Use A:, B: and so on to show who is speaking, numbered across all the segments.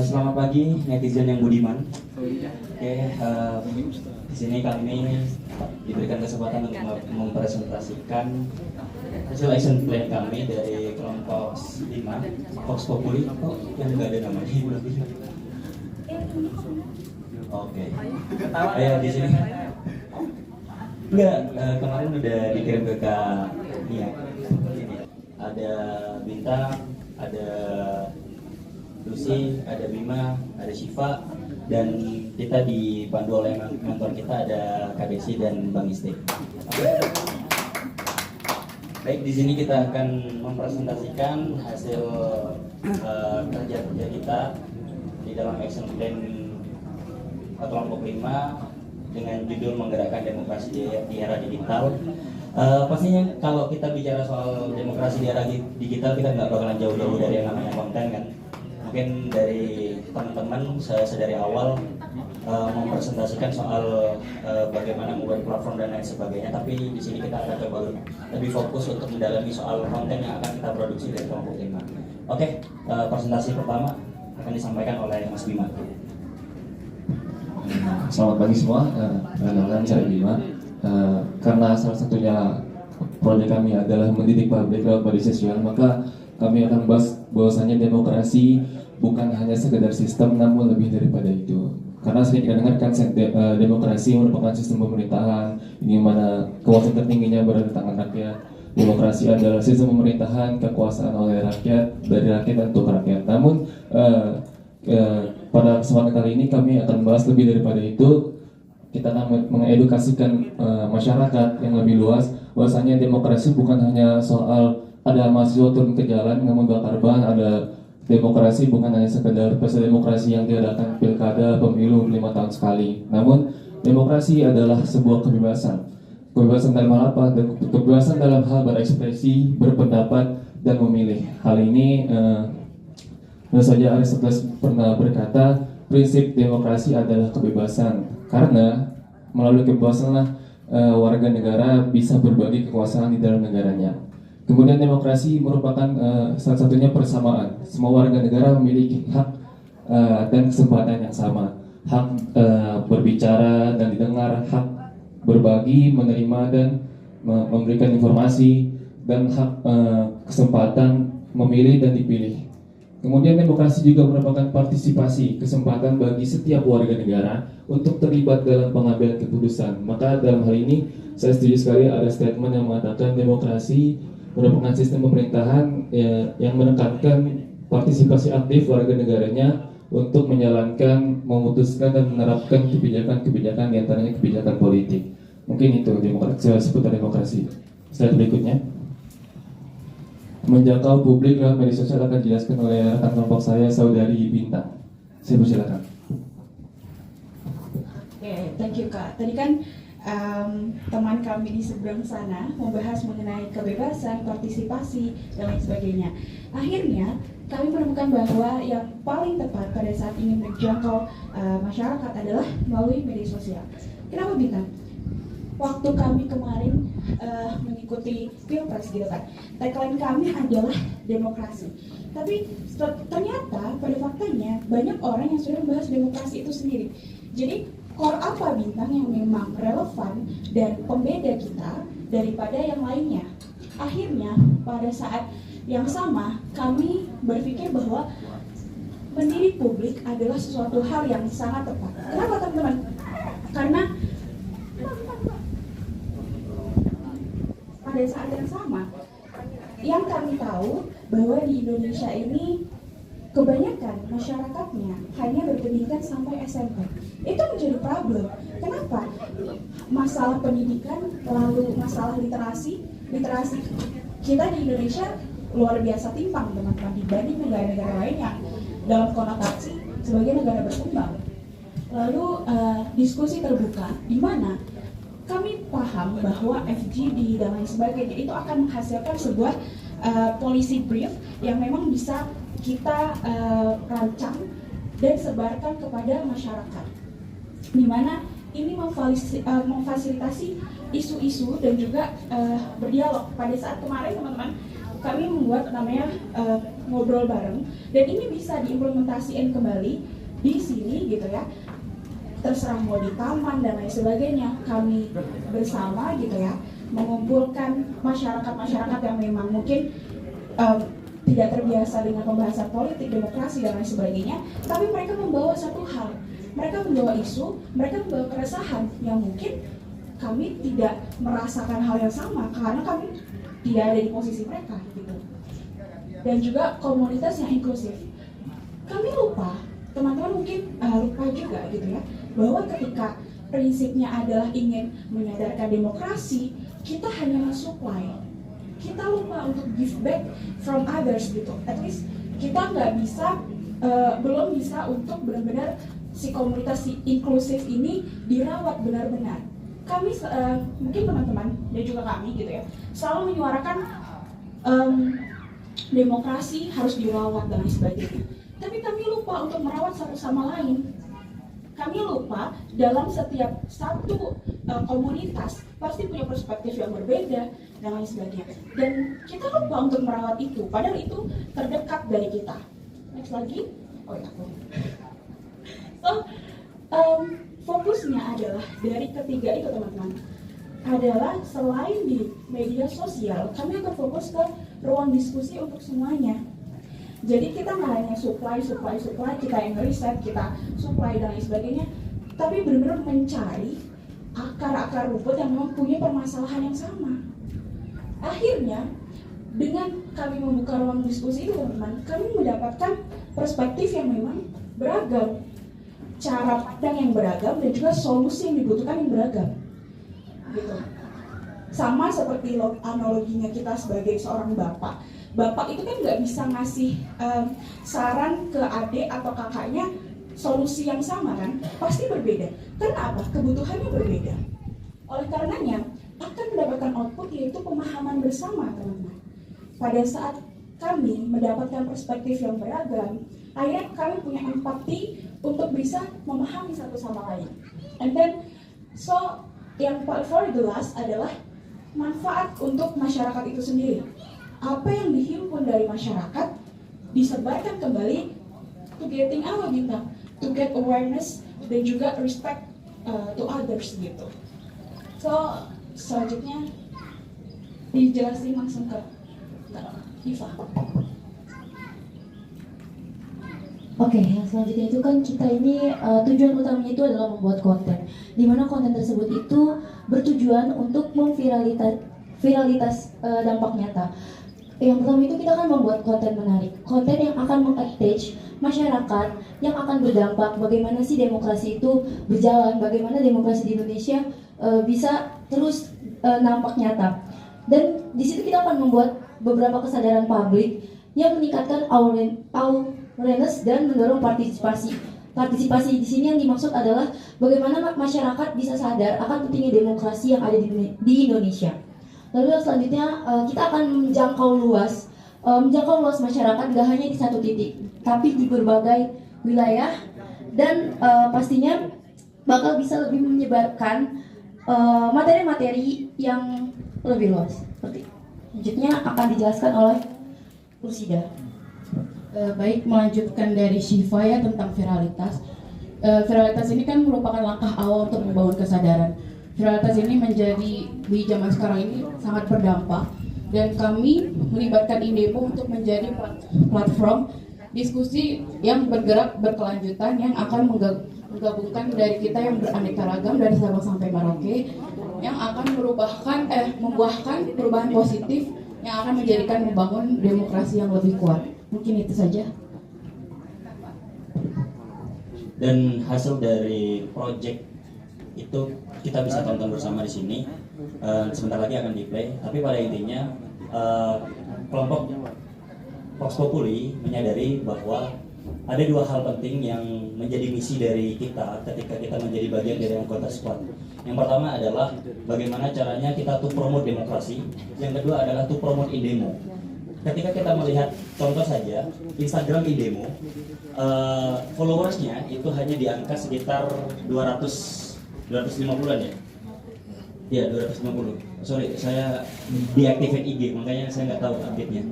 A: Selamat pagi netizen yang budiman. Di sini kami diberikan kesempatan untuk mempresentasikan hasil action plan kami dari kelompok 5 Vox Populi. Yang nggak ada namanya belum bisa. Oke. Di sini. Enggak, kemarin udah dikirim ke Kak Nia. Ada Bintang, ada Lucy, ada Bima, ada Syifa, dan kita dipandu oleh mentor kita ada Kak Desi dan Bang Isti. Baik, di sini kita akan mempresentasikan hasil kerja-kerja kita di dalam action plan kelompok 5 dengan judul menggerakkan demokrasi di era digital. Pastinya kalau kita bicara soal demokrasi di era digital, kita nggak bakalan jauh-jauh dari yang namanya konten kan. Mungkin dari teman-teman saya dari awal mempresentasikan soal bagaimana membuat platform dan lain sebagainya, tapi di sini kita akan coba lebih fokus untuk mendalami soal konten yang akan kita produksi dari kelompok 5. Oke, presentasi pertama akan disampaikan oleh Mas Bima.
B: Selamat pagi semua, perkenalkan saya Bima. Karena salah satunya proyek kami adalah mendidik publik lewat media sosial, maka kami akan bahas bahwasanya demokrasi bukan hanya sekedar sistem, namun lebih daripada itu. Karena sering kita dengarkan demokrasi merupakan sistem pemerintahan, ini mana kekuasaan tertingginya berada di tangan rakyat. Demokrasi adalah sistem pemerintahan, kekuasaan oleh rakyat, dari rakyat dan untuk rakyat. Namun pada kesempatan kali ini kami akan bahas lebih daripada itu. Kita akan mengedukasikan masyarakat yang lebih luas bahwasanya demokrasi bukan hanya soal ada mahasiswa turun ke jalan namun bakar ban. Ada demokrasi bukan hanya sekedar pesta demokrasi yang diadakan pilkada pemilu 5 tahun sekali, namun demokrasi adalah sebuah kebebasan. Kebebasan dalam hal apa? Kebebasan dalam hal berekspresi, berpendapat, dan memilih. Hal ini tentu saja Aristoteles pernah berkata, prinsip demokrasi adalah kebebasan. Karena melalui kebebasanlah warga negara bisa berbagi kekuasaan di dalam negaranya. Kemudian demokrasi merupakan salah satunya persamaan. Semua warga negara memiliki hak dan kesempatan yang sama. Hak berbicara dan didengar, hak berbagi, menerima dan memberikan informasi, dan hak kesempatan memilih dan dipilih. Kemudian demokrasi juga merupakan partisipasi, kesempatan bagi setiap warga negara untuk terlibat dalam pengambilan keputusan. Maka dalam hal ini saya setuju sekali ada statement yang mengatakan demokrasi merupakan sistem pemerintahan yang menekankan partisipasi aktif warga negaranya untuk menjalankan, memutuskan dan menerapkan kebijakan-kebijakan, diantaranya kebijakan politik. Mungkin itu seputar demokrasi. Slide berikutnya. Menjangkau publik lewat media sosial akan dijelaskan oleh rekan kelompok saya, Saudari Bintang. Saya persilakan.
C: Thank you Kak. Tadi kan teman kami di seberang sana membahas mengenai kebebasan, partisipasi, dan lain sebagainya. Akhirnya kami menemukan bahwa yang paling tepat pada saat ingin menjangkau masyarakat adalah melalui media sosial. Kenapa Bintang? Waktu kami kemarin mengikuti Pilpres gitu kan, tagline kami adalah demokrasi. Tapi ternyata pada faktanya banyak orang yang sudah membahas demokrasi itu sendiri. Jadi core apa Bintang yang memang relevan dan pembeda kita daripada yang lainnya? Akhirnya pada saat yang sama kami berpikir bahwa mendidik publik adalah sesuatu hal yang sangat tepat. Kenapa teman-teman? Karena pada saat yang sama, yang kami tahu bahwa di Indonesia ini kebanyakan masyarakatnya hanya berpendidikan sampai SMP. Itu menjadi problem. Kenapa? Masalah pendidikan, lalu masalah literasi kita di Indonesia luar biasa timpang teman-teman dibanding negara-negara lain yang dalam konotasi sebagai negara berkembang. Lalu diskusi terbuka di mana kami paham bahwa FGD dan lain sebagainya itu akan menghasilkan sebuah policy brief yang memang bisa kita rancang dan sebarkan kepada masyarakat, di mana ini memfasilitasi isu-isu dan juga berdialog. Pada saat kemarin teman-teman kami membuat namanya ngobrol bareng, dan ini bisa diimplementasikan kembali di sini gitu ya. Terserah mau di taman dan lain sebagainya, kami bersama gitu ya mengumpulkan masyarakat-masyarakat yang memang mungkin tidak terbiasa dengan pembahasan politik, demokrasi dan lain sebagainya, tapi mereka membawa satu hal, mereka membawa isu, mereka membawa keresahan yang mungkin kami tidak merasakan hal yang sama karena kami tidak ada di posisi mereka gitu. Dan juga komunitas yang inklusif. Kami lupa, teman-teman mungkin lupa juga gitu ya, bahwa ketika prinsipnya adalah ingin menyadarkan demokrasi, kita hanya mensupply. Kita lupa untuk give back from others gitu. At least kita nggak bisa, belum bisa untuk benar-benar si komunitas si inklusif ini dirawat benar-benar. Kami mungkin teman-teman dan juga kami gitu ya selalu menyuarakan demokrasi harus dirawat dan lain sebagainya. Tapi kami lupa untuk merawat satu sama lain. Kami lupa dalam setiap satu komunitas pasti punya perspektif yang berbeda dan lain sebagainya. Dan kita lupa untuk merawat itu, padahal itu terdekat dari kita. Next lagi. Oh ya. So, fokusnya adalah dari ketiga itu teman-teman, adalah selain di media sosial, kami akan fokus ke ruang diskusi untuk semuanya. Jadi kita nggak hanya supply, kita yang riset, kita supply dan lain sebagainya, tapi benar-benar mencari akar-akar rumput yang memang punya permasalahan yang sama. Akhirnya, dengan kami membuka ruang diskusi itu teman-teman, kami mendapatkan perspektif yang memang beragam, cara pandang yang beragam, dan juga solusi yang dibutuhkan yang beragam. Gitu. Sama seperti analoginya kita sebagai seorang bapak. Bapak itu kan nggak bisa ngasih saran ke adik atau kakaknya solusi yang sama kan, pasti berbeda. Karena apa? Kebutuhannya berbeda. Oleh karenanya akan mendapatkan output yaitu pemahaman bersama teman-teman. Pada saat kami mendapatkan perspektif yang beragam, akhirnya kami punya empati untuk bisa memahami satu sama lain. And then so yang paling jelas adalah manfaat untuk masyarakat itu sendiri. Apa yang dihimpun dari masyarakat disebarkan kembali to getting out gitu, to get awareness dan juga respect to others gitu. So selanjutnya dijelasin langsung ke Hifa.
D: Oke, yang selanjutnya itu kan kita ini tujuan utamanya itu adalah membuat konten, di mana konten tersebut itu bertujuan untuk viralitas dampak nyata. Yang pertama itu kita akan membuat konten menarik, konten yang akan meng-attach masyarakat, yang akan berdampak bagaimana sih demokrasi itu berjalan, bagaimana demokrasi di Indonesia bisa terus nampak nyata. Dan di situ kita akan membuat beberapa kesadaran publik yang meningkatkan awareness dan mendorong partisipasi. Partisipasi di sini yang dimaksud adalah bagaimana masyarakat bisa sadar akan pentingnya demokrasi yang ada di Indonesia. Lalu yang selanjutnya kita akan menjangkau luas masyarakat gak hanya di satu titik, tapi di berbagai wilayah, dan pastinya bakal bisa lebih menyebarkan materi-materi yang lebih luas. Selanjutnya akan dijelaskan oleh Ursida.
E: Baik, melanjutkan dari Syifa ya tentang viralitas. Viralitas ini kan merupakan langkah awal untuk membangun kesadaran. Viralitas ini menjadi di zaman sekarang ini sangat berdampak, dan kami melibatkan Indemo untuk menjadi platform diskusi yang bergerak berkelanjutan yang akan menggabungkan dari kita yang beraneka ragam dari Sabang sampai Merauke, yang akan membuahkan perubahan positif yang akan menjadikan membangun demokrasi yang lebih kuat. Mungkin itu saja.
A: Dan hasil dari project itu kita bisa tonton bersama di sini. Sebentar lagi akan di-play. Tapi pada intinya kelompok Vox Populi menyadari bahwa ada dua hal penting yang menjadi misi dari kita ketika kita menjadi bagian dari anggota squad. Yang pertama adalah bagaimana caranya kita to promote demokrasi. Yang kedua adalah to promote Indemo. Ketika kita melihat contoh saja Instagram Indemo, followersnya itu hanya di angka sekitar 200 250-an ya? Iya 250. Sorry, saya deactivate IG, makanya saya nggak tahu update-nya.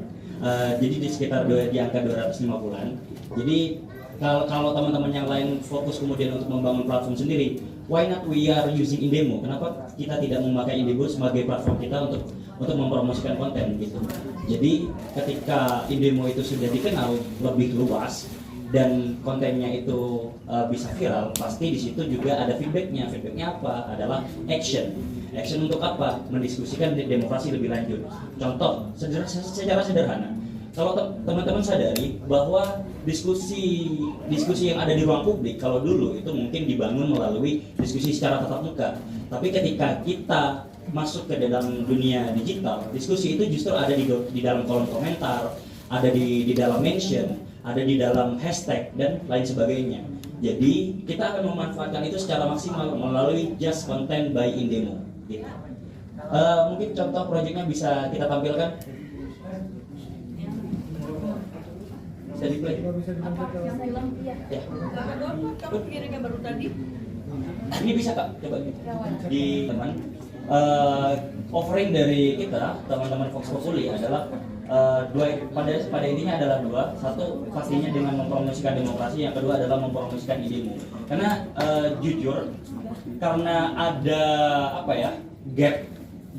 A: Jadi di sekitar di angka 250-an. Jadi kalau teman-teman yang lain fokus kemudian untuk membangun platform sendiri, why not we are using Indemo? Kenapa kita tidak memakai Indemo sebagai platform kita untuk mempromosikan konten gitu? Jadi ketika Indemo itu sudah dikenal lebih luas dan kontennya itu bisa viral, pasti di situ juga ada feedbacknya. Feedbacknya apa? Adalah action. Action untuk apa? Mendiskusikan demokrasi lebih lanjut. Contoh, secara sederhana, kalau teman-teman sadari bahwa diskusi yang ada di ruang publik kalau dulu itu mungkin dibangun melalui diskusi secara tatap muka. Tapi ketika kita masuk ke dalam dunia digital, diskusi itu justru ada di dalam kolom komentar, ada di dalam mention, ada di dalam hashtag dan lain sebagainya. Jadi kita akan memanfaatkan itu secara maksimal melalui Just Content by Indemo. Gitu. Mungkin contoh proyeknya bisa kita tampilkan. Bisa di-play. Ya.
F: Kamu kirimnya baru tadi?
A: Ini bisa Kak, coba di teman. Offering dari kita teman-teman Vox Populi adalah pada intinya adalah dua. Satu pastinya dengan mempromosikan demokrasi, yang kedua adalah mempromosikan Indemo. Karena jujur, karena ada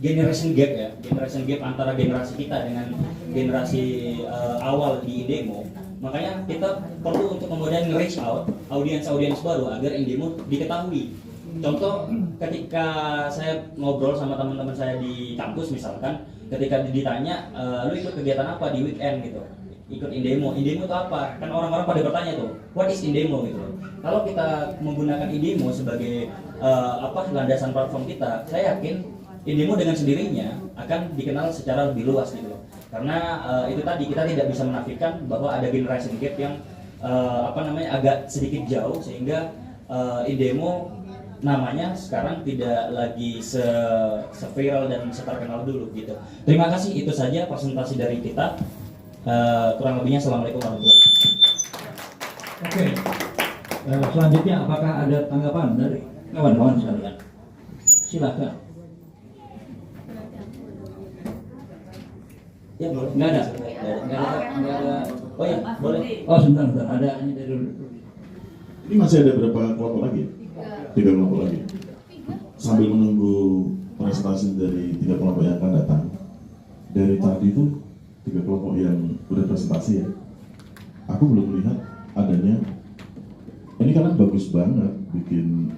A: generation gap antara generasi kita dengan generasi awal di Indemo, makanya kita perlu untuk kemudian reach out audiens baru agar Indemo diketahui. Contoh, ketika saya ngobrol sama teman-teman saya di kampus misalkan, ketika ditanya, lu ikut kegiatan apa di weekend gitu, ikut Indemo itu apa? Kan orang-orang pada bertanya tuh, what is Indemo gitu. Kalau kita menggunakan Indemo sebagai landasan platform kita, saya yakin Indemo dengan sendirinya akan dikenal secara lebih luas gitu. Karena itu tadi kita tidak bisa menafikan bahwa ada generation gap yang agak sedikit jauh, sehingga Indemo namanya sekarang tidak lagi se-viral dan terkenal dulu gitu. Terima kasih, itu saja presentasi dari kita. Kurang lebihnya assalamualaikum warahmatullahi wabarakatuh.
G: Oke. Selanjutnya apakah ada tanggapan dari kawan-kawan sekalian? Silakan.
A: Ya boleh.
G: Nggak ada.
A: Nggak ada. Oh ya boleh.
G: Oh sebentar. Ada ini dari dulu.
H: Ini masih ada berapa kelompok lagi? 3 kelompok lagi. Sambil menunggu presentasi dari 3 kelompok yang akan datang, dari tadi itu 3 kelompok yang udah presentasi ya, aku belum melihat adanya. Ini kan bagus banget bikin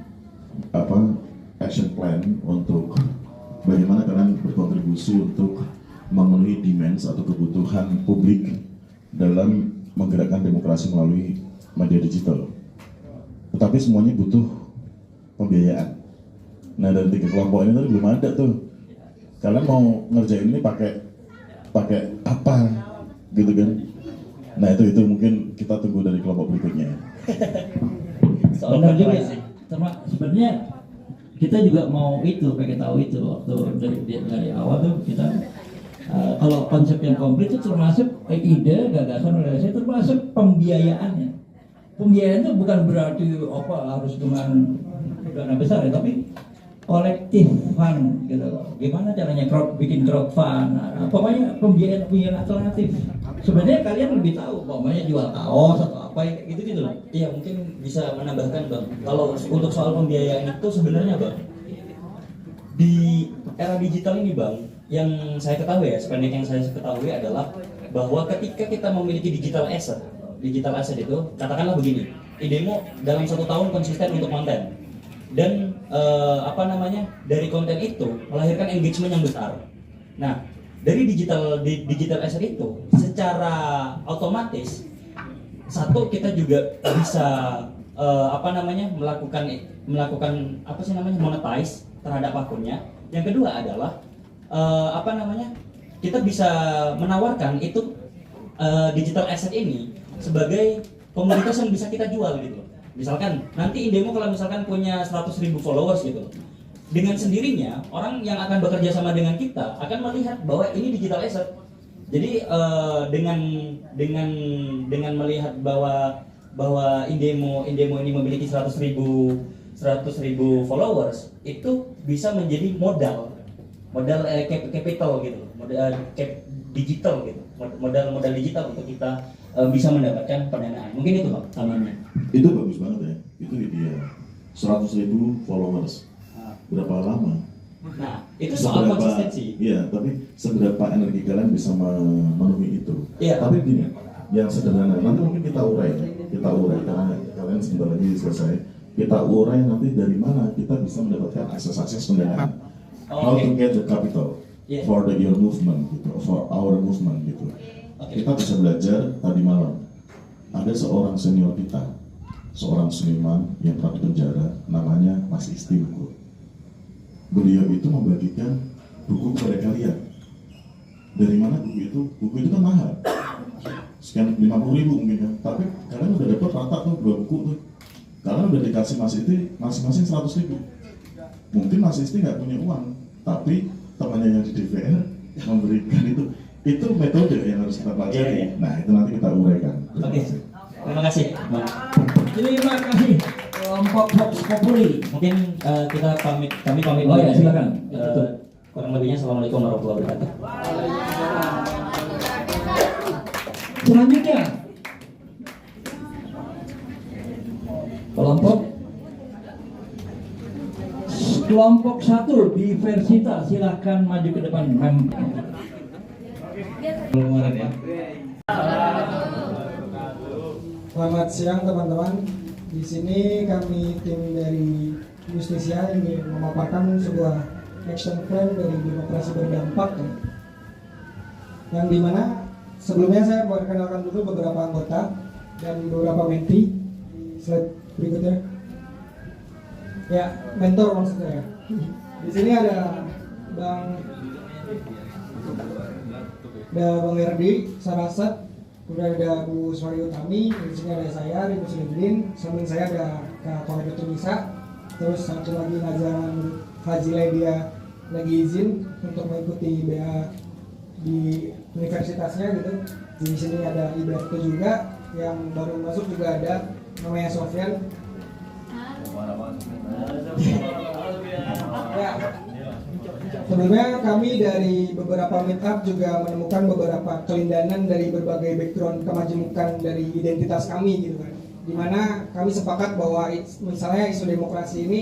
H: action plan untuk bagaimana kalian berkontribusi untuk memenuhi demands atau kebutuhan publik dalam menggerakkan demokrasi melalui media digital. Tetapi semuanya butuh pembiayaan. Nah, dari 3 kelompok ini tadi belum ada tuh. Kalian mau ngerjain ini pakai apa gitu kan? Nah, itu mungkin kita tunggu dari kelompok berikutnya.
G: Benar juga. Sebenarnya kita juga mau itu, pengen tahu itu waktu dari awal tuh kita kalau konsep yang komplit itu termasuk ide, gagasan, realisasi, termasuk pembiayaannya. Pembiayaan itu bukan berarti harus dengan dana besar ya, tapi kolektif fund gitu loh. Gimana caranya bikin crowdfund, pokoknya pembiayaan alternatif. Sebenarnya kalian lebih tahu, pokoknya jual kaos atau apa gitu loh.
A: Iya, mungkin bisa menambahkan Bang. Kalau untuk soal pembiayaan itu sebenarnya Bang, di era digital ini Bang, yang saya ketahui ya, sependek yang saya ketahui adalah bahwa ketika kita memiliki digital asset itu, katakanlah begini, Indemo dalam 1 tahun konsisten untuk konten dan dari konten itu melahirkan engagement yang besar. Nah, dari digital asset itu secara otomatis satu, kita juga bisa melakukan monetize terhadap akunnya. Yang kedua adalah kita bisa menawarkan itu digital asset ini sebagai komoditas yang bisa kita jual gitu. Misalkan nanti Indemo kalau misalkan punya 100.000 followers gitu, dengan sendirinya orang yang akan bekerja sama dengan kita akan melihat bahwa ini digital asset. Jadi dengan melihat bahwa Indemo ini memiliki 100.000 100.000 followers itu bisa menjadi modal capital gitu, modal digital gitu, modal digital untuk kita bisa mendapatkan pendanaan. Mungkin itu Bang tambahannya.
H: Itu bagus banget ya, itu dia 100.000 followers. Berapa lama?
A: Nah, itu soal konsistensi.
H: Iya, tapi seberapa energi kalian bisa memenuhi itu.
A: Iya.
H: Tapi gini, yang sederhana, nanti mungkin kita urai karena kalian sebentar lagi selesai. Kita urai nanti dari mana kita bisa mendapatkan akses pendanaan. How to get the capital for your movement gitu, for our movement gitu. Kita bisa belajar tadi malam. Ada seorang senior kita, seorang seniman yang pernah di penjara, namanya Mas Istimku. Beliau itu membagikan buku kepada kalian. Dari mana buku itu? Buku itu kan mahal. Sekian 50.000 mungkin kan. Tapi kalian udah dapat rata tuh 2 buku tuh. Kalian udah dikasih Mas Isti masing-masing 100.000. Mungkin Mas Isti nggak punya uang, tapi temannya yang di DPR memberikan itu. Itu metode yang harus kita pelajari. Nah itu nanti kita uraikan.
A: Oke. Terima kasih.
G: Terima kasih kelompok Vox Populi.
A: Mungkin kami pamit.
G: Oh ya, silakan.
A: Kurang lebihnya assalamualaikum warahmatullahi wabarakatuh.
G: Selanjutnya kelompok 1 Diversita, silakan maju ke depan.
I: Selamat siang teman-teman. Di sini kami tim dari Justisia ingin memaparkan sebuah action plan dari demokrasi berdampak, yang dimana sebelumnya saya perkenalkan dulu beberapa anggota dan beberapa menti. Slide berikutnya. Ya, mentor maksudnya ya. Di sini ada Bang Erdi Sarasat, kemudian ada Bu Suwari Utami, di sini ada saya, Ribu Sulidin, samping saya ada Kak Kohedatul Nisa, terus satu lagi Nazaran Fajile, dia lagi izin untuk mengikuti BA di universitasnya gitu. Di sini ada Iberto juga, yang baru masuk juga ada, namanya Sofyan. Ya. Sebelumnya kami dari beberapa meetup juga menemukan beberapa kelindahan dari berbagai background kemajemukan dari identitas kami gitu kan. Dimana kami sepakat bahwa misalnya isu demokrasi ini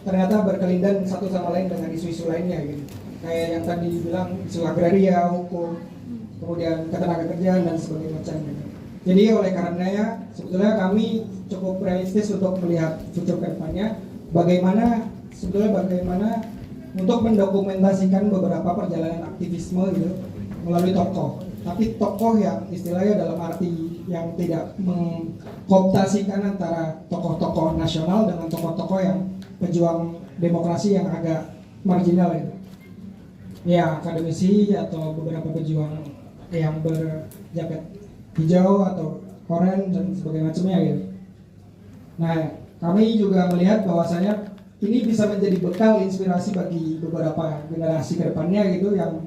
I: ternyata berkelindahan satu sama lain dengan isu-isu lainnya gitu. Kayak yang tadi dibilang isu agraria, hukum, kemudian ketenagakerjaan dan sebagainya macam gitu. Jadi oleh karenanya sebetulnya kami cukup realistis untuk melihat future kedepannya bagaimana untuk mendokumentasikan beberapa perjalanan aktivisme gitu melalui tokoh. Tapi tokoh yang istilahnya dalam arti yang tidak mengkooptasikan antara tokoh-tokoh nasional dengan tokoh-tokoh yang pejuang demokrasi yang agak marginal gitu. Ya, akademisi atau beberapa pejuang yang berjaket hijau atau orange dan sebagainya macamnya gitu. Nah, kami juga melihat bahwasanya ini bisa menjadi bekal inspirasi bagi beberapa generasi ke depannya gitu, yang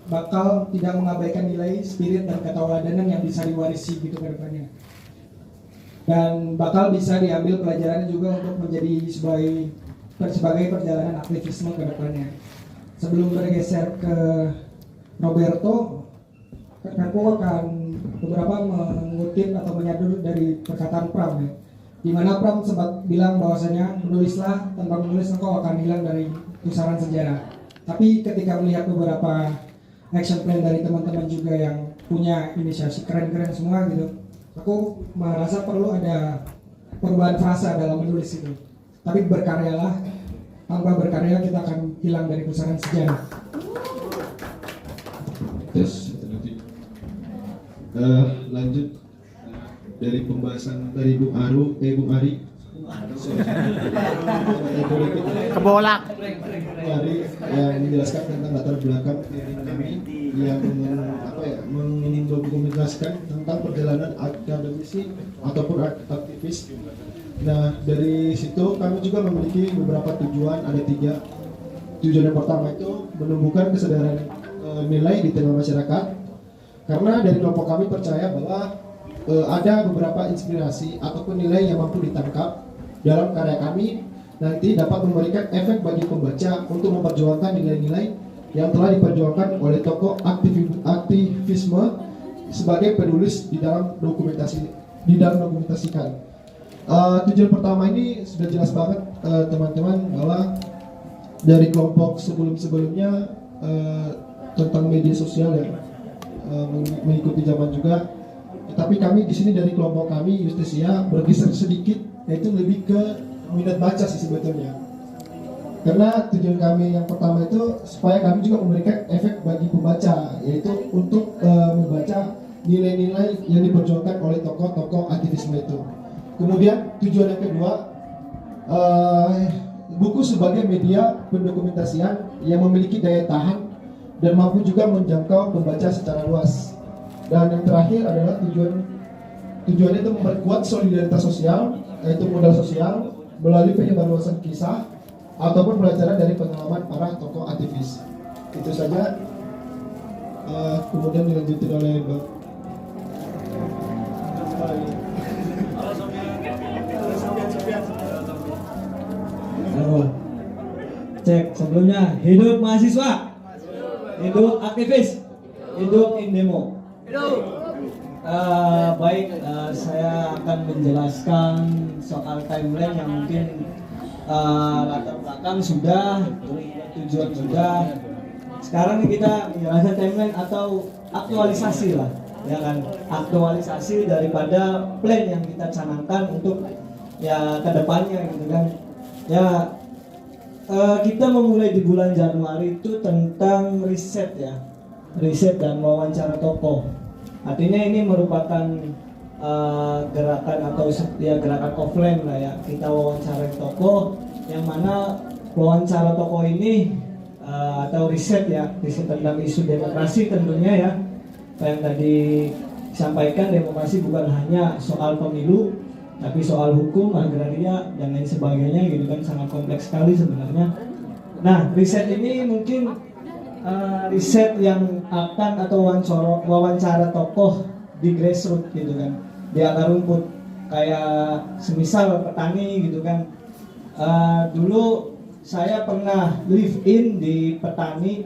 I: bakal tidak mengabaikan nilai, spirit dan ketauladanan yang bisa diwarisi gitu ke depannya. Dan bakal bisa diambil pelajaran juga untuk menjadi sebagai perjalanan aktivisme ke depannya. Sebelum bergeser ke Roberto, aku akan beberapa mengutip atau menyadur dari perkataan Pram ya. Di mana Pram sempat bilang bahwasanya menulislah, tanpa menulis engkau akan hilang dari pusaran sejarah. Tapi ketika melihat beberapa action plan dari teman-teman juga yang punya inisiasi keren-keren semua gitu, aku merasa perlu ada perubahan frasa dalam menulis itu. Tapi berkaryalah, tanpa berkarya kita akan hilang dari pusaran sejarah.
J: Lanjut dari pembahasan dari Bung Ari
K: kebolak
J: Ari yang menjelaskan tentang latar belakang kami yang mendokumentasikan tentang perjalanan akademisi ataupun aktivis. Nah, dari situ kami juga memiliki beberapa tujuan, ada 3. Tujuan yang pertama itu menumbuhkan kesadaran nilai di tengah masyarakat, karena dari kelompok kami percaya bahwa ada beberapa inspirasi ataupun nilai yang mampu ditangkap dalam karya kami nanti dapat memberikan efek bagi pembaca untuk memperjuangkan nilai-nilai yang telah diperjuangkan oleh tokoh aktivisme sebagai penulis di dalam dokumentasikan. Tujuan pertama ini sudah jelas banget teman-teman, bahwa dari kelompok sebelum-sebelumnya tentang media sosial yang mengikuti zaman juga. Tapi kami di sini dari kelompok kami Justisia bergeser sedikit, yaitu lebih ke minat baca sih sebetulnya. Karena tujuan kami yang pertama itu supaya kami juga memberikan efek bagi pembaca, yaitu untuk membaca nilai-nilai yang diperjuangkan oleh tokoh-tokoh aktivisme itu. Kemudian tujuan yang kedua, buku sebagai media pendokumentasian yang memiliki daya tahan dan mampu juga menjangkau pembaca secara luas. Dan yang terakhir adalah tujuannya itu memperkuat solidaritas sosial, yaitu modal sosial melalui penyebarluasan kisah ataupun pelajaran dari pengalaman para tokoh aktivis. Itu saja. Kemudian dilanjutin oleh Bang.
L: Halo. Cek sebelumnya, hidup mahasiswa, hidup aktivis, hidup Indemo. Baik, saya akan menjelaskan soal timeline yang mungkin latar belakang sudah, tujuan sudah. Sekarang kita menjelaskan timeline atau aktualisasi lah, ya kan? Aktualisasi daripada plan yang kita canangkan untuk ya kedepannya gitu kan. Ya, kita memulai di bulan Januari itu tentang riset ya, riset dan wawancara tokoh. Artinya ini merupakan gerakan atau ya gerakan offline lah ya. Kita wawancara tokoh, yang mana wawancara tokoh ini atau riset ya, riset tentang isu demokrasi tentunya ya. Yang tadi disampaikan, demokrasi bukan hanya soal pemilu, tapi soal hukum, agraria dan lain sebagainya gitu kan, sangat kompleks sekali sebenarnya. Nah, riset ini mungkin riset yang akan atau wawancara tokoh di grassroots gitu kan, di akar rumput, kayak semisal petani gitu kan. Dulu saya pernah live in di petani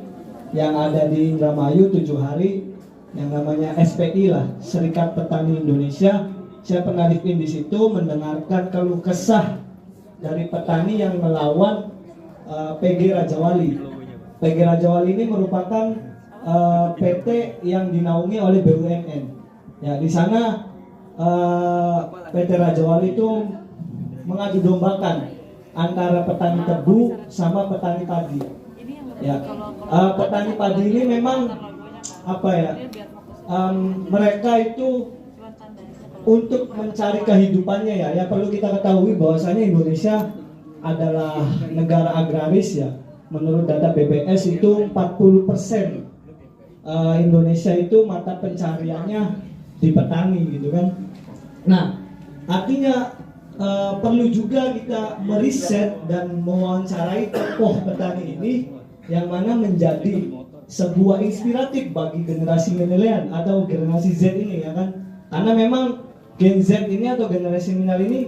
L: yang ada di Indramayu 7 hari, yang namanya SPI lah, Serikat Petani Indonesia. Saya pernah live in di situ, mendengarkan keluh kesah dari petani yang melawan PG Raja Wali. PG Raja Wali ini merupakan PT yang dinaungi oleh BUMN. Ya, di sana PT Raja Wali itu mengadu dombakan antara petani tebu sama petani padi. Ya, petani padi ini memang apa ya? Mereka itu untuk mencari kehidupannya ya. Ya perlu kita ketahui bahwasanya Indonesia adalah negara agraris ya. Menurut data BPS itu 40% Indonesia itu mata pencariannya di petani gitu kan. Nah, artinya perlu juga kita meriset dan mewawancarai tokoh petani ini, yang mana menjadi sebuah inspiratif bagi generasi milenial atau generasi Z ini ya kan. Karena memang Gen Z ini atau generasi milenial ini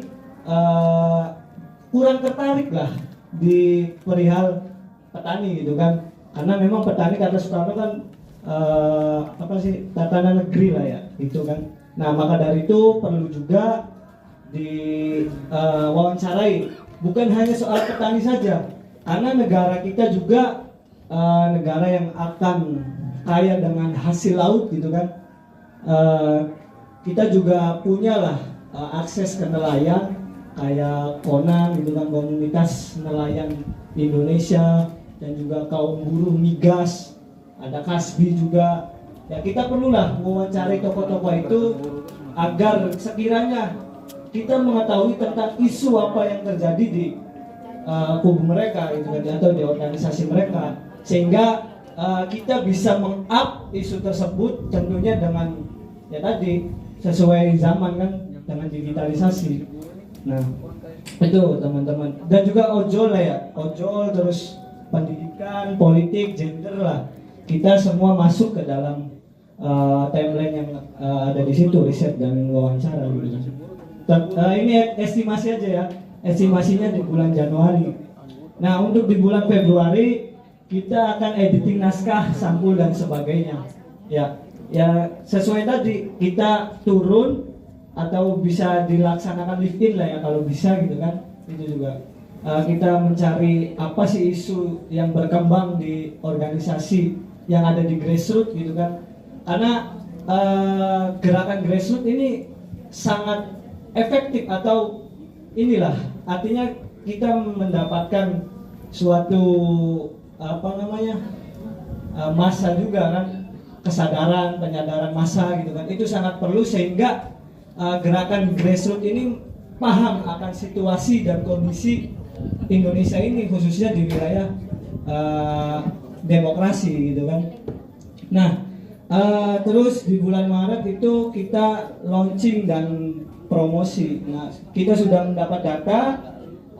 L: kurang tertarik lah di perihal petani gitu kan. Karena memang petani kata Soekarno kan tatanan negeri lah ya gitu kan. Nah, maka dari itu perlu juga diwawancarai, bukan hanya soal petani saja, karena negara kita juga negara yang akan kaya dengan hasil laut gitu kan. Kita juga punyalah akses ke nelayan kayak Konan gitu kan, komunitas nelayan Indonesia, dan juga kaum buruh migas, ada Kasbi juga. Ya, kita perlulah mewawancari tokoh-tokoh itu agar sekiranya kita mengetahui tentang isu apa yang terjadi di kubu mereka gitu kan, atau di organisasi mereka, sehingga kita bisa meng-up isu tersebut tentunya dengan ya tadi sesuai zaman kan, dengan digitalisasi. Nah, itu teman-teman. Dan juga ojol lah ya, ojol, terus pendidikan, politik, gender lah. Kita semua masuk ke dalam timeline yang ada di situ, riset dan wawancara gitu. Ini estimasi aja ya. estimasinya di bulan Januari. Nah, untuk di bulan Februari kita akan editing naskah, sampul dan sebagainya. Ya sesuai tadi, kita turun atau bisa dilaksanakan live in lah ya kalau bisa gitu kan. Itu juga kita mencari apa sih isu yang berkembang di organisasi yang ada di grassroots gitu kan. Karena gerakan grassroots ini sangat efektif, atau inilah artinya kita mendapatkan suatu massa juga kan, kesadaran, penyadaran massa gitu kan, itu sangat perlu sehingga gerakan grassroots ini paham akan situasi dan kondisi Indonesia ini, khususnya di wilayah demokrasi gitu kan. Nah, terus di bulan Maret itu kita launching dan promosi. Nah, kita sudah mendapat data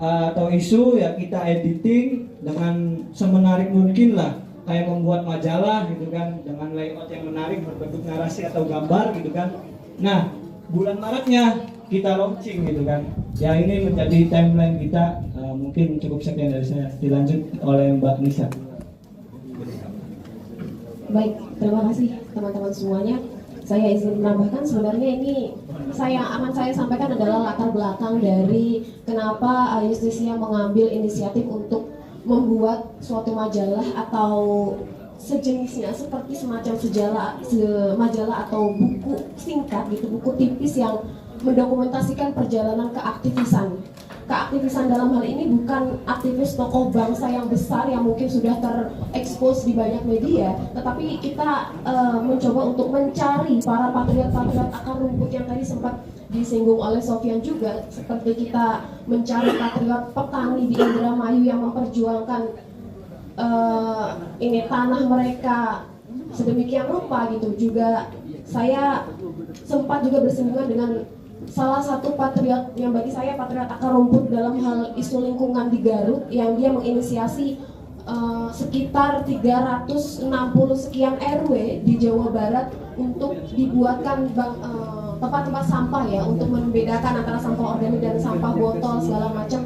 L: atau isu, ya kita editing dengan semenarik mungkin lah, kayak membuat majalah gitu kan, dengan layout yang menarik berbentuk narasi atau gambar gitu kan. Nah, bulan Maretnya kita launching gitu kan. Ya, ini menjadi timeline kita. Mungkin cukup sekian dari saya, dilanjut oleh Mbak Nisa.
M: Baik, terima kasih teman-teman semuanya. Saya izin menambahkan, sebenarnya ini akan saya sampaikan adalah latar belakang dari kenapa Justisia mengambil inisiatif untuk membuat suatu majalah atau sejenisnya, seperti semacam majalah atau buku singkat gitu, buku tipis yang mendokumentasikan perjalanan keaktivisan. Keaktivisan dalam hal ini bukan aktivis tokoh bangsa yang besar yang mungkin sudah terekspos di banyak media, tetapi kita mencoba untuk mencari para patriot-patriot akar rumput yang tadi sempat disinggung oleh Sofyan juga, seperti kita mencari patriot petani di Indramayu yang memperjuangkan ini tanah mereka sedemikian rupa gitu. Juga saya sempat juga bersinggungan dengan salah satu patriot yang bagi saya patriot akar rumput dalam hal isu lingkungan di Garut, yang dia menginisiasi sekitar 360 sekian RW di Jawa Barat untuk dibuatkan tempat-tempat sampah ya, untuk membedakan antara sampah organik dan sampah botol segala macam,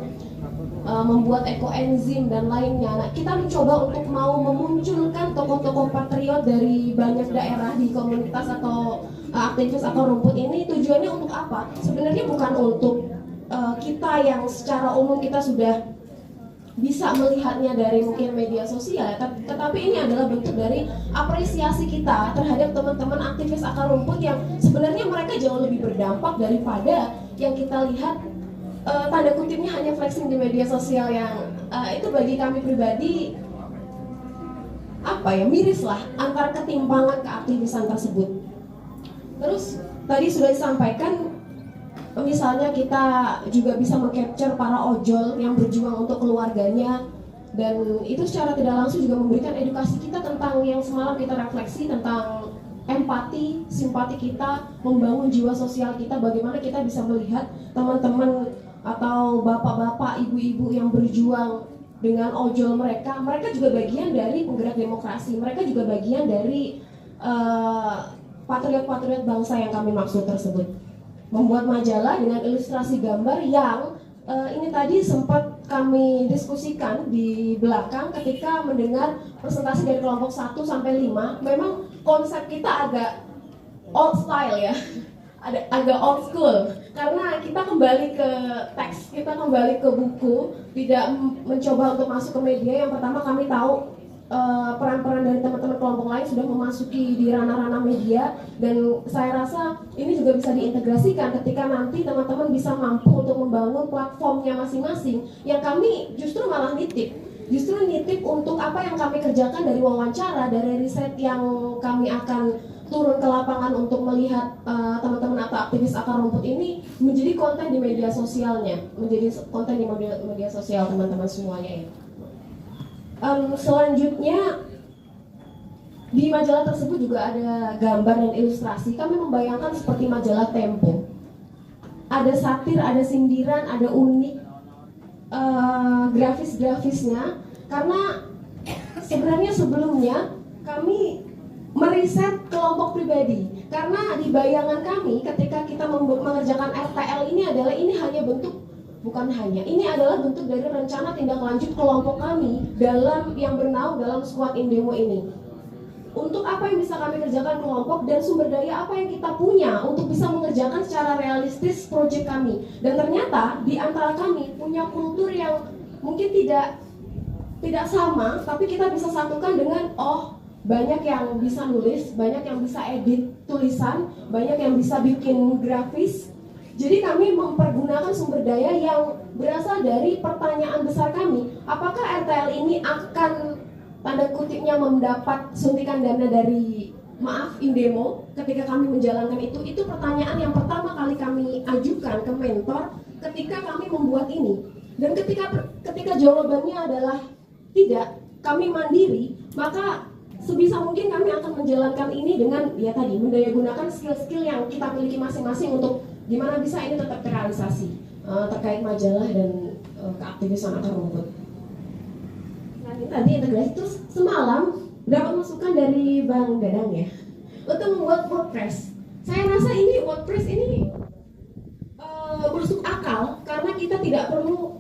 M: membuat ekoenzim dan lainnya. Nah, kita mencoba untuk mau memunculkan tokoh-tokoh patriot dari banyak daerah di komunitas atau aktivis akar rumput ini. Tujuannya untuk apa? Sebenarnya bukan untuk kita yang secara umum kita sudah bisa melihatnya dari mungkin media sosial, tetapi ini adalah bentuk dari apresiasi kita terhadap teman-teman aktivis akar rumput yang sebenarnya mereka jauh lebih berdampak daripada yang kita lihat tanda kutipnya hanya flexing di media sosial, yang itu bagi kami pribadi miris lah antara ketimpangan keaktivisan tersebut. Terus tadi sudah disampaikan, misalnya kita juga bisa meng-capture para ojol yang berjuang untuk keluarganya, dan itu secara tidak langsung juga memberikan edukasi kita tentang yang semalam kita refleksi tentang empati, simpati kita, membangun jiwa sosial kita, bagaimana kita bisa melihat teman-teman atau bapak-bapak, ibu-ibu yang berjuang dengan ojol mereka juga bagian dari penggerak demokrasi, mereka juga bagian dari patriot-patriot bangsa yang kami maksud tersebut. Membuat majalah dengan ilustrasi gambar yang ini tadi sempat kami diskusikan di belakang ketika mendengar presentasi dari kelompok 1 sampai 5. Memang konsep kita agak old style ya, agak old school, karena kita kembali ke teks, kita kembali ke buku, tidak mencoba untuk masuk ke media. Yang pertama, kami tahu peran-peran dari teman-teman kelompok lain sudah memasuki di ranah-ranah media, dan saya rasa ini juga bisa diintegrasikan ketika nanti teman-teman bisa mampu untuk membangun platformnya masing-masing. Yang kami justru malah nitip untuk apa yang kami kerjakan dari wawancara, dari riset yang kami akan turun ke lapangan untuk melihat teman-teman atau aktivis akar rumput ini menjadi konten di media sosialnya, menjadi konten di media sosial teman-teman semuanya ya. Selanjutnya di majalah tersebut juga ada gambar dan ilustrasi. Kami membayangkan seperti majalah Tempo. Ada satir, ada sindiran, ada unik grafis-grafisnya. Karena sebenarnya sebelumnya kami meriset kelompok pribadi. Karena di bayangan kami ketika kita mengerjakan RTL ini adalah ini hanya bentuk bukan hanya. Ini adalah bentuk dari rencana tindak lanjut kelompok kami dalam yang bernaung dalam squad Indemo ini. Untuk apa yang bisa kami kerjakan kelompok dan sumber daya apa yang kita punya untuk bisa mengerjakan secara realistis proyek kami. Dan ternyata di antara kami punya kultur yang mungkin tidak sama, tapi kita bisa satukan dengan banyak yang bisa nulis, banyak yang bisa edit tulisan, banyak yang bisa bikin grafis. Jadi kami mempergunakan sumber daya yang berasal dari pertanyaan besar kami, apakah RTL ini akan tanda kutipnya mendapat suntikan dana dari Indemo ketika kami menjalankan itu pertanyaan yang pertama kali kami ajukan ke mentor ketika kami membuat ini. Dan ketika jawabannya adalah tidak, kami mandiri, maka sebisa mungkin kami akan menjalankan ini dengan mendayagunakan skill-skill yang kita miliki masing-masing untuk gimana bisa ini tetap terrealisasi terkait majalah dan keaktivisan akar rumput. Tadi integrasi, terus semalam dapat masukan dari Bang Dadang ya untuk membuat WordPress. Saya rasa ini WordPress ini masuk akal karena kita tidak perlu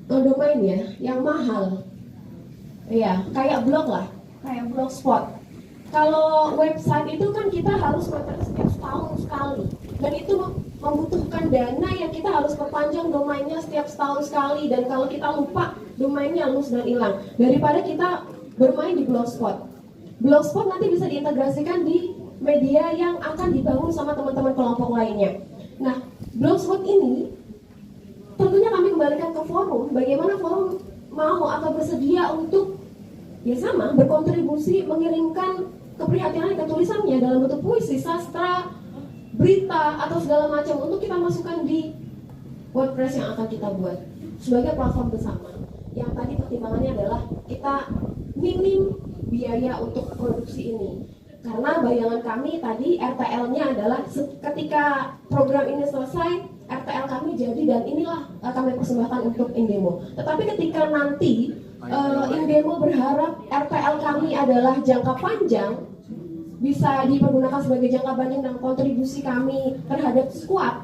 M: domain ya yang mahal. Iya, kayak blog lah, kayak blogspot. Kalau website itu kan kita harus maintenance setiap setahun sekali, dan itu membutuhkan dana yang kita harus perpanjang domainnya setiap setahun sekali, dan kalau kita lupa domainnya loose dan hilang. Daripada kita bermain di blogspot. Blogspot nanti bisa diintegrasikan di media yang akan dibangun sama teman-teman kelompok lainnya. Nah, blogspot ini tentunya kami kembalikan ke forum. Bagaimana forum mau atau bersedia untuk berkontribusi mengirimkan keprihatinan dan tulisannya dalam bentuk puisi, sastra, berita atau segala macam untuk kita masukkan di WordPress yang akan kita buat sebagai platform bersama. Yang tadi pertimbangannya adalah kita minim biaya untuk produksi ini. Karena bayangan kami tadi RTL-nya adalah ketika program ini selesai, RTL kami jadi dan inilah kami persembahkan untuk Indemo. Tetapi ketika nanti Indemo berharap RTL kami adalah jangka panjang, bisa dipergunakan sebagai jangka panjang dan kontribusi kami terhadap squad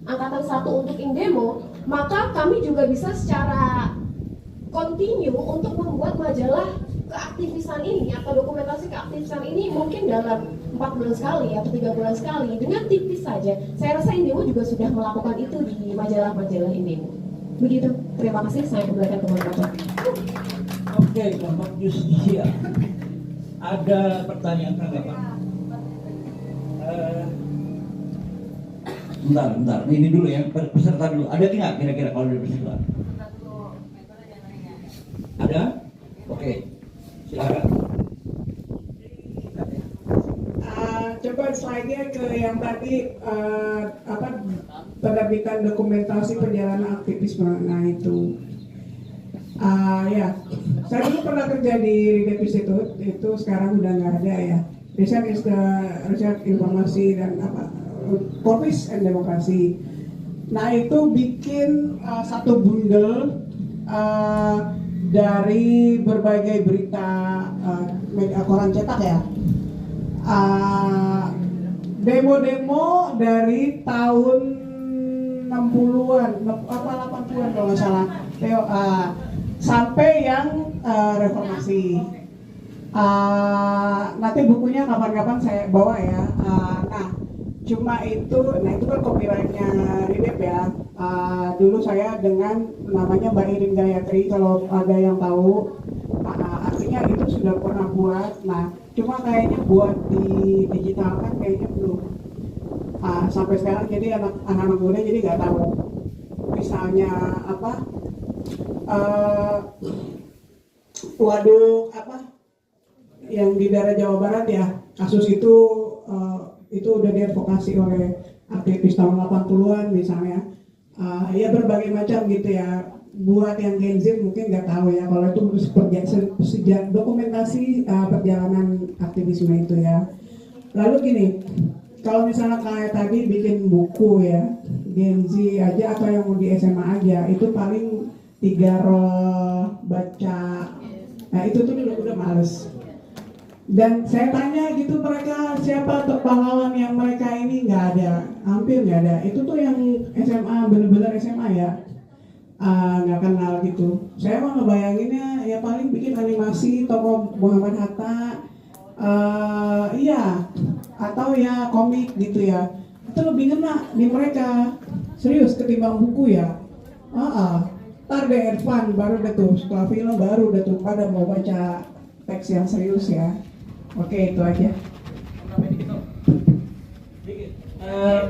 M: Angkatan 1 untuk Indemo, maka kami juga bisa secara continue untuk membuat majalah keaktivisan ini atau dokumentasi keaktivisan ini mungkin dalam 4 bulan sekali atau 3 bulan sekali dengan tipis saja. Saya rasa Indemo juga sudah melakukan itu di majalah-majalah Indemo. Begitu, terima kasih, saya kembalikan ke moderator.
G: Oke, kelompok Justisia. Ada pertanyaan tanggapan? Bentar. Ini dulu ya, peserta dulu. Ada nggak kira-kira kalau dari peserta? Ada? Oke, silakan.
N: Coba slide-nya ke yang tadi penerbitan dokumentasi perjalanan aktivisme. Nah itu, saya dulu pernah kerja di Read Institute, itu sekarang udah nggak ada ya. Research informasi dan Popis and Demokrasi. Nah itu bikin satu bundel dari berbagai berita media koran cetak ya. Demo-demo dari tahun 60-an, 80-an kalau nggak salah, sampai yang reformasi. Nanti bukunya kapan-kapan saya bawa ya. Cuma itu kan copyrightnya Ridep ya. Dulu saya dengan namanya Mbak Irin Gayatri, kalau ada yang tahu. Artinya itu sudah pernah buat. Nah, cuma kayaknya buat di digital kan kayaknya belum. Sampai sekarang jadi anak-anak muda jadi nggak tahu. Misalnya yang di daerah Jawa Barat ya, kasus itu udah diadvokasi oleh aktivis tahun 80-an misalnya. Ya berbagai macam gitu ya. Buat yang Gen Z mungkin nggak tahu ya kalau itu dokumentasi perjalanan aktivisme itu ya. Lalu gini, kalau misalnya kayak tadi bikin buku ya, Gen Z aja atau yang mau di SMA aja, itu paling 3 roll baca. Nah itu tuh udah males. Dan saya tanya gitu mereka siapa pahlawan yang mereka ini, nggak ada, hampir nggak ada. Itu tuh yang SMA, bener-bener SMA ya, nggak kenal gitu. Saya mah ngebayanginnya ya paling bikin animasi tokoh Muhammad Hatta, iya, atau ya komik gitu ya. Itu lebih ngena di mereka, serius ketimbang buku ya. Ntar deh Irfan baru deh tuh, setelah film baru deh tuh pada mau baca teks yang serius ya. Oke, itu aja.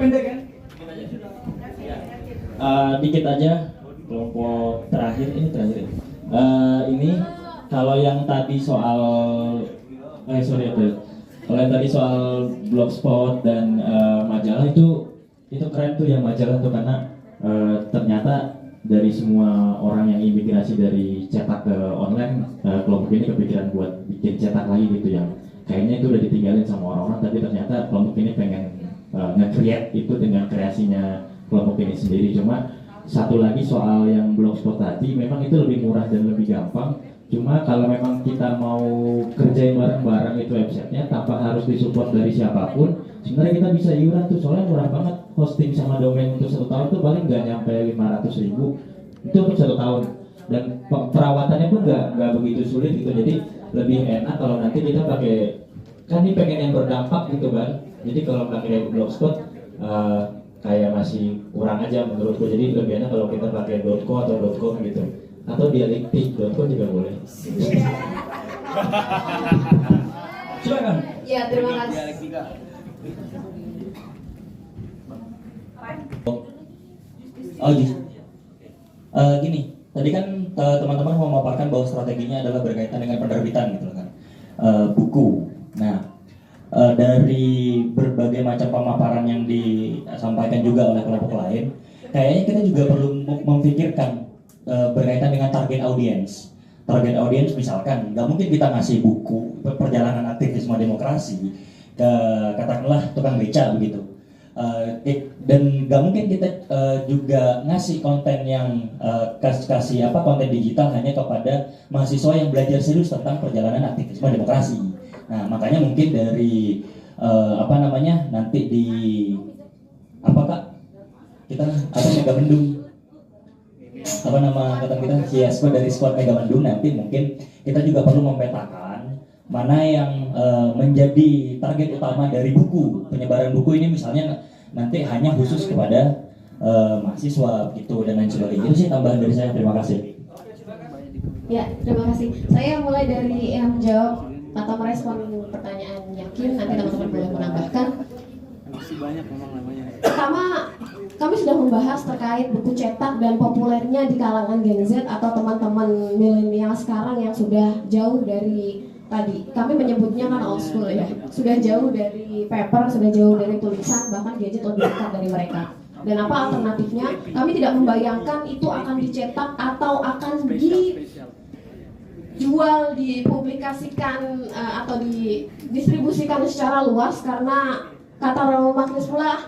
A: Pendek kan? Dikit aja. Kelompok terakhir ini terakhir. Ini kalau yang tadi soal kalau yang tadi soal blogspot dan majalah itu keren tuh yang majalah tuh, karena ternyata dari semua orang yang imigrasi dari cetak ke online, kelompok ini kepikiran buat bikin cetak lagi gitu, yang kayaknya itu udah ditinggalin sama orang-orang, tapi ternyata kelompok ini pengen nge-create itu dengan kreasinya kelompok ini sendiri. Cuma satu lagi soal yang blogspot tadi, memang itu lebih murah dan lebih gampang. Cuma kalau memang kita mau kerjain bareng-bareng itu websitenya tanpa harus disupport dari siapapun, sebenarnya kita bisa iuran tuh, soalnya murah banget. Hosting sama domain untuk 1 tahun tuh paling nggak nyampe 500.000 itu untuk 1 tahun, dan perawatannya pun nggak begitu sulit gitu. Jadi lebih enak kalau nanti kita pakai, kan ini pengen yang berdampak gitu kan. Jadi kalau pakai blogspot kayak masih kurang aja menurutku. Jadi lebih enak kalau kita pakai .co atau .com gitu, atau dialektik.com juga boleh. Silakan.
M: Ya, terima kasih.
A: Gini, tadi kan teman-teman memaparkan bahwa strateginya adalah berkaitan dengan penerbitan gitu kan, buku. Nah, dari berbagai macam pemaparan yang disampaikan juga oleh kelompok lain, kayaknya kita juga perlu memikirkan berkaitan dengan target audience. Target audience misalkan, nggak mungkin kita ngasih buku perjalanan aktivisme demokrasi ke katakanlah tukang beca begitu. Dan nggak mungkin kita juga ngasih konten yang kasih konten digital hanya kepada mahasiswa yang belajar serius tentang perjalanan aktivisme demokrasi. Nah, makanya mungkin dari nanti di kita Megabendung, kata kita dari squad Megabendung, nanti mungkin kita juga perlu memetakan mana yang menjadi target utama dari buku, penyebaran buku ini misalnya nanti hanya khusus kepada mahasiswa gitu dan lain sebagainya. Itu sih tambahan dari saya. Terima kasih.
M: Ya, terima kasih. Saya mulai dari yang menjawab atau merespon pertanyaan Yakin, nanti teman-teman boleh menambahkan.
K: Masih banyak memang namanya.
M: Pertama, kami sudah membahas terkait buku cetak dan populernya di kalangan Gen Z atau teman-teman milenial sekarang yang sudah jauh dari tadi, kami menyebutnya kan old school ya, sudah jauh dari paper, sudah jauh dari tulisan, bahkan gadget lebih dekat dari mereka. Dan apa alternatifnya? Kami tidak membayangkan itu akan dicetak atau akan dijual, dipublikasikan atau didistribusikan secara luas, karena kata Romo Magnis pula,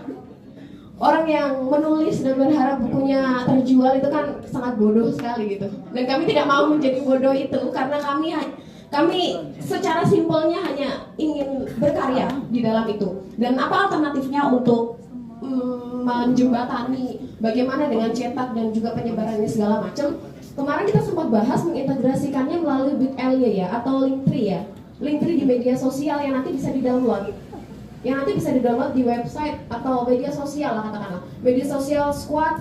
M: orang yang menulis dan berharap bukunya terjual itu kan sangat bodoh sekali gitu. Dan kami tidak mau menjadi bodoh itu, karena kami secara simpelnya hanya ingin berkarya di dalam itu. Dan apa alternatifnya untuk menjembatani bagaimana dengan cetak dan juga penyebarannya segala macam. Kemarin kita sempat bahas mengintegrasikannya melalui Bitly ya, atau Linktree ya. Linktree di media sosial yang nanti bisa di-download. Yang nanti bisa di-download di website atau media sosial lah katakanlah. Media sosial Squad,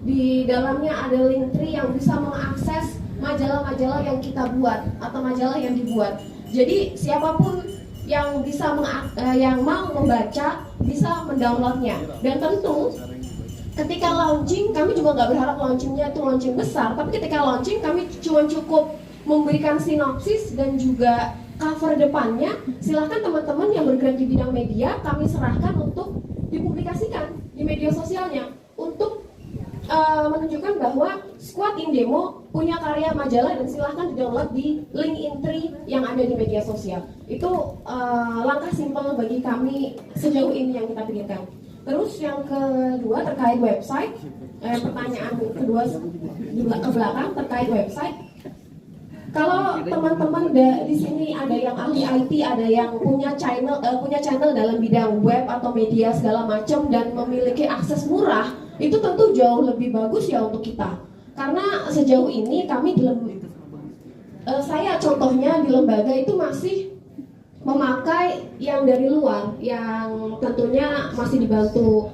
M: di dalamnya ada Linktree yang bisa mengakses majalah-majalah yang kita buat atau majalah yang dibuat. Jadi siapapun yang bisa yang mau membaca bisa mendownloadnya. Dan tentu ketika launching, kami juga nggak berharap launchingnya itu launching besar, tapi ketika launching kami cuma cukup memberikan sinopsis dan juga cover depannya. Silahkan teman-teman yang bergerak di bidang media kami serahkan untuk dipublikasikan di media sosialnya untuk menunjukkan bahwa Squad in Demo punya karya majalah dan silahkan di-download di link Linktree yang ada di media sosial. Itu langkah simpel bagi kami sejauh ini yang kita pikirkan. Terus yang kedua terkait website, pertanyaan kedua ke belakang terkait website. Kalau teman-teman di sini ada yang ahli IT, ada yang punya channel dalam bidang web atau media segala macam dan memiliki akses murah, itu tentu jauh lebih bagus ya untuk kita. Karena sejauh ini kami saya contohnya di lembaga itu masih memakai yang dari luar, yang tentunya masih dibantu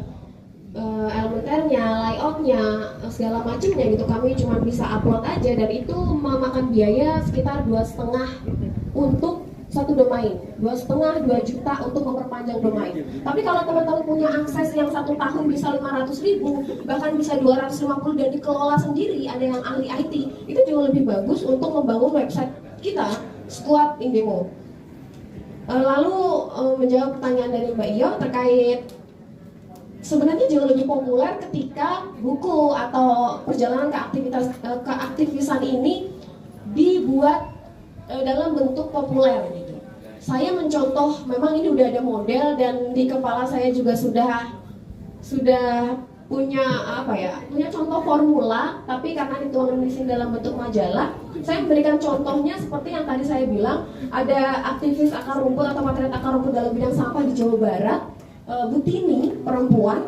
M: elementernya, layoutnya, segala macamnya gitu. Kami cuma bisa upload aja dan itu memakan biaya sekitar 2,5 untuk satu domain, 2,5-2 juta untuk memperpanjang domain. Tapi kalau teman-teman punya akses yang 1 tahun bisa 500.000, bahkan bisa 250 dan dikelola sendiri, ada yang ahli IT, itu jauh lebih bagus untuk membangun website kita, Squad Indemo. Lalu menjawab pertanyaan dari Mbak Iyo terkait sebenarnya jauh lebih populer ketika buku atau perjalanan keaktivisan ini dibuat dalam bentuk populer gitu. Saya mencontoh, memang ini udah ada model dan di kepala saya juga sudah punya punya contoh formula, tapi karena dituangkan di sini dalam bentuk majalah, saya memberikan contohnya seperti yang tadi saya bilang, ada aktivis akar rumput atau patriot akar rumput dalam bidang sampah di Jawa Barat, Bu Tini, perempuan.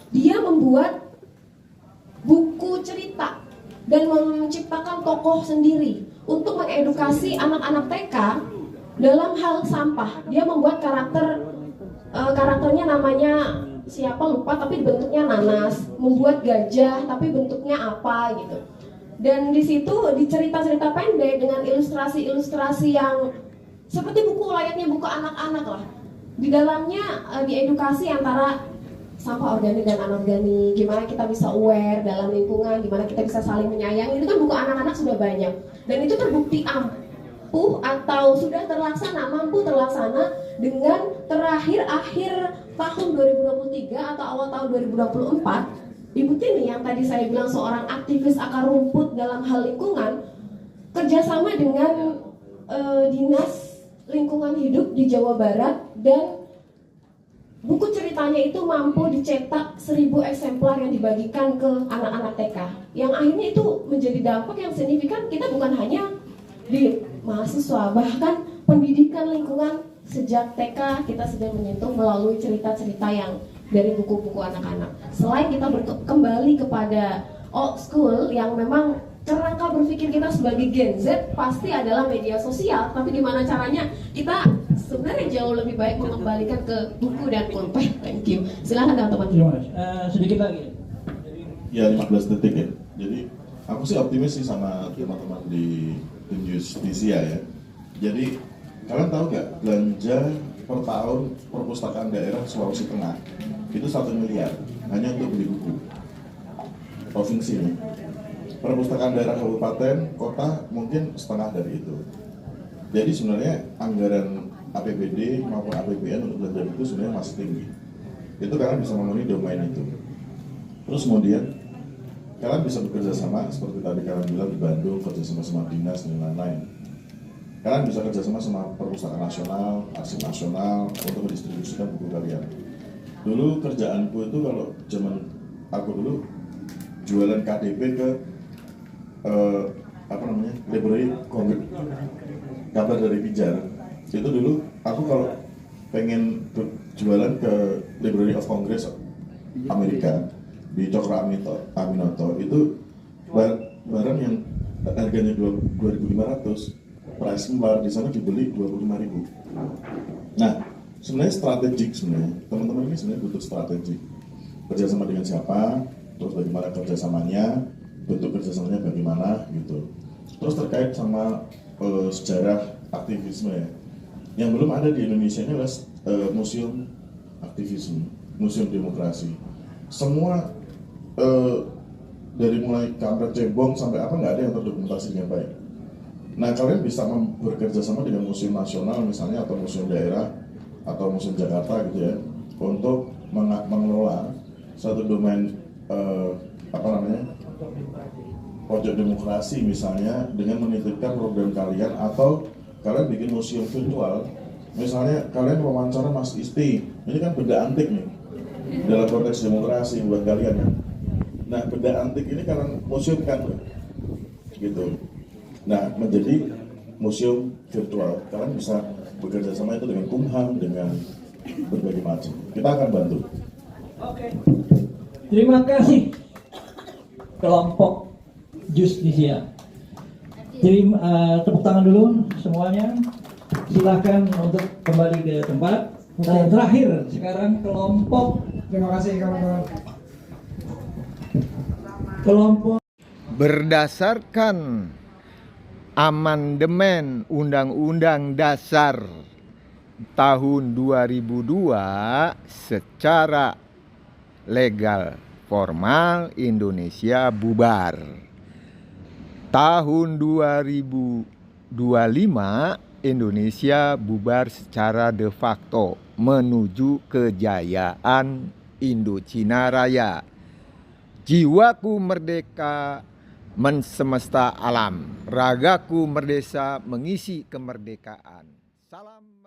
M: Dia membuat buku cerita dan menciptakan tokoh sendiri untuk mengedukasi anak-anak TK dalam hal sampah. Dia membuat karakternya namanya siapa lupa, tapi bentuknya nanas, membuat gajah tapi bentuknya apa gitu. Dan di situ di cerita-cerita pendek dengan ilustrasi-ilustrasi yang seperti buku layaknya buku anak-anak lah. Di dalamnya diedukasi antara sampah organik dan anorganik, gimana kita bisa aware dalam lingkungan, gimana kita bisa saling menyayangi. Itu kan buku anak-anak sudah banyak dan itu terbukti ampuh atau sudah mampu terlaksana dengan terakhir akhir tahun 2023 atau awal tahun 2024. Ibu Tini yang tadi saya bilang seorang aktivis akar rumput dalam hal lingkungan, kerjasama dengan Dinas Lingkungan Hidup di Jawa Barat, dan buku ceritanya itu mampu dicetak 1.000 eksemplar yang dibagikan ke anak-anak TK. Yang akhirnya itu menjadi dampak yang signifikan. Kita bukan hanya di mahasiswa, bahkan pendidikan lingkungan sejak TK kita sudah menyentuh melalui cerita-cerita yang dari buku-buku anak-anak. Selain kita kembali kepada old school yang memang kerangka berpikir kita sebagai Gen Z pasti adalah media sosial, tapi gimana caranya kita sebenarnya jauh lebih baik mengembalikan ke buku dan pulpen. Thank you. Silahkan teman-teman.
G: Sedikit lagi.
H: Ya 15 detik ya. Jadi aku sih optimis sih sama teman-teman di tim Justisia ya. Jadi kalian tahu nggak belanja per tahun perpustakaan daerah Sulawesi Tengah itu 1 miliar hanya untuk beli buku provinsi nih. Perpustakaan daerah kabupaten, kota mungkin setengah dari itu. Jadi sebenarnya anggaran APBD maupun APBN untuk belanja buku sebenarnya masih tinggi. Itu kalian bisa memenuhi domain itu. Terus kemudian kalian bisa bekerja sama seperti tadi kalian bilang di Bandung, kerja sama dinas dan lain-lain. Kalian bisa kerja sama perpustakaan nasional, arsip nasional untuk mendistribusikan buku kalian. Dulu kerjaanku itu kalau zaman aku dulu jualan KDP ke library komik kabar dari Pijar. Itu dulu aku kalau pengen jualan ke Library of Congress Amerika di Cokro Aminoto itu barang yang harganya 2.500, price keluar di sana dibeli 25.000. Nah, sebenarnya strategik sebenarnya teman-teman ini sebenarnya butuh strategik. Kerjasama dengan siapa, terus bagaimana kerjasamanya, bentuk kerjasamanya bagaimana gitu. Terus terkait sama sejarah aktivisme ya, yang belum ada di Indonesia ini adalah museum aktivisme, museum demokrasi. Semua dari mulai kampret cebong sampai apa nggak ada yang terdokumentasi dengan baik. Nah kalian bisa bekerja sama dengan museum nasional misalnya atau museum daerah atau museum Jakarta gitu ya untuk mengelola satu domain pojok demokrasi misalnya dengan menitipkan program kalian, atau kalian bikin museum virtual misalnya kalian wawancara Mas Isti, ini kan benda antik nih dalam konteks demokrasi buat kalian ya. Nah benda antik ini kalian museumkan gitu. Nah, menjadi museum virtual, kalian bisa bekerja sama itu dengan Kumham, dengan berbagai macam. Kita akan bantu.
G: Oke. Terima kasih kelompok Justisia. Tepuk tangan dulu semuanya. Silahkan untuk kembali ke tempat. Dan terakhir sekarang kelompok.
I: Terima kasih kawan-kawan.
G: Kelompok
O: berdasarkan amandemen Undang-Undang Dasar tahun 2002 secara legal formal Indonesia bubar. Tahun 2025 Indonesia bubar secara de facto menuju kejayaan Indochina Raya. Jiwaku merdeka semesta alam, ragaku merdeka mengisi kemerdekaan. Salam.